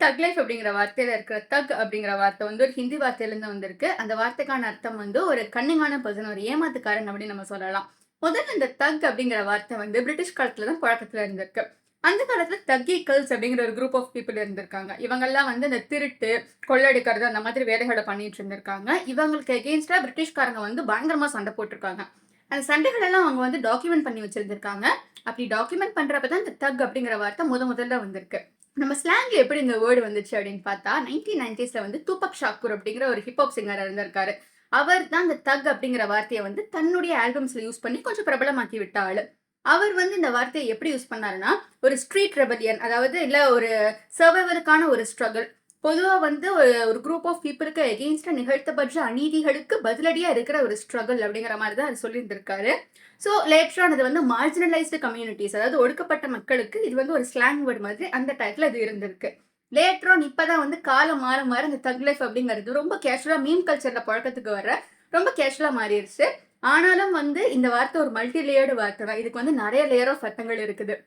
தக் லைஃப் அப்படிங்கிற வார்த்தையில இருக்கிற தக் அப்படிங்கிற வார்த்தை வந்து ஒரு ஹிந்தி வார்த்தையிலேருந்து வந்திருக்கு. அந்த வார்த்தைக்கான அர்த்தம் வந்து ஒரு கன்னிங்கான பெர்சன், ஒரு ஏமாத்துக்காரன் அப்படின்னு நம்ம சொல்லலாம். முதல்ல இந்த தக் அப்படிங்கிற வார்த்தை வந்து பிரிட்டிஷ் காலத்துல தான் புழக்கத்துல இருந்திருக்கு. அந்த காலத்துல தக்கீக்கல்ஸ் அப்படிங்கிற ஒரு குரூப் ஆஃப் பீப்புள் இருந்திருக்காங்க. இவங்கெல்லாம் வந்து இந்த திருட்டு, கொள்ளடிக்கிறது அந்த மாதிரி வேலைகளை பண்ணிட்டு இருந்திருக்காங்க. இவங்களுக்கு எகெயின்ஸ்டா பிரிட்டிஷ்காரங்க வந்து பயங்கரமா சண்டை போட்டிருக்காங்க. அந்த சண்டைகள் எல்லாம் அவங்க வந்து டாக்குமெண்ட் பண்ணி வச்சிருந்திருக்காங்க. அப்படி டாக்குமெண்ட் பண்றப்ப தான் இந்த தக் அப்படிங்கிற வார்த்தை முதல்ல வந்திருக்கு. நம்ம ஸ்லாங்ல எப்படி இந்த வேர்டு வந்துச்சு அப்படின்னு பார்த்தா 1990ஸ்ல வந்து தூபக் ஷாக்கூர் அப்படிங்கிற ஒரு ஹிப்ஹாப் சிங்கர் இருந்திருக்காரு. அவர் தான் இந்த தக் அப்படிங்கிற வார்த்தையை வந்து தன்னுடைய ஆல்பம்ஸ்ல யூஸ் பண்ணி கொஞ்சம் பிரபலமாக்கி விட்ட ஆளு. அவர் வந்து இந்த வார்த்தையை எப்படி யூஸ் பண்ணாருன்னா, ஒரு ஸ்ட்ரீட் ரெபல்லியன், அதாவது இல்ல ஒரு சர்வைவலுக்கான ஒரு ஸ்ட்ரகிள். பொதுவா வந்து ஒரு குரூப் ஆஃப் பீப்புளுக்கு எகெயின்ஸ்டா நிகழ்த்தப்பட்ட அநீதிகளுக்கு பதிலடியா இருக்கிற ஒரு ஸ்ட்ரகிள் அப்படிங்கிற மாதிரி தான் அவர் சொல்லியிருந்திருக்காரு. ஸோ லேட்டர் ஆன் இது வந்து மார்ஜினலைஸ்டு கம்யூனிட்டிஸ், அதாவது ஒடுக்கப்பட்ட மக்களுக்கு இது வந்து ஒரு ஸ்லாங் வேர்டு மாதிரி அந்த டைத்துல இது இருந்திருக்கு. லேட்டர் ஆன் இப்பதான் வந்து காலம் மாற மாற இந்த தக் லைஃப் அப்படிங்கிறது ரொம்ப கேஷுவலா மீம் கல்ச்சர்ல பழக்கத்துக்கு வர ரொம்ப கேஷுவலா மாறிடுச்சு. ஆனாலும் வந்து இந்த வார்த்தை ஒரு மல்டி லேயர்டு வார்த்தை தான். இதுக்கு வந்து நிறைய லேயர் ஆஃப் அர்த்தங்கள் இருக்குது.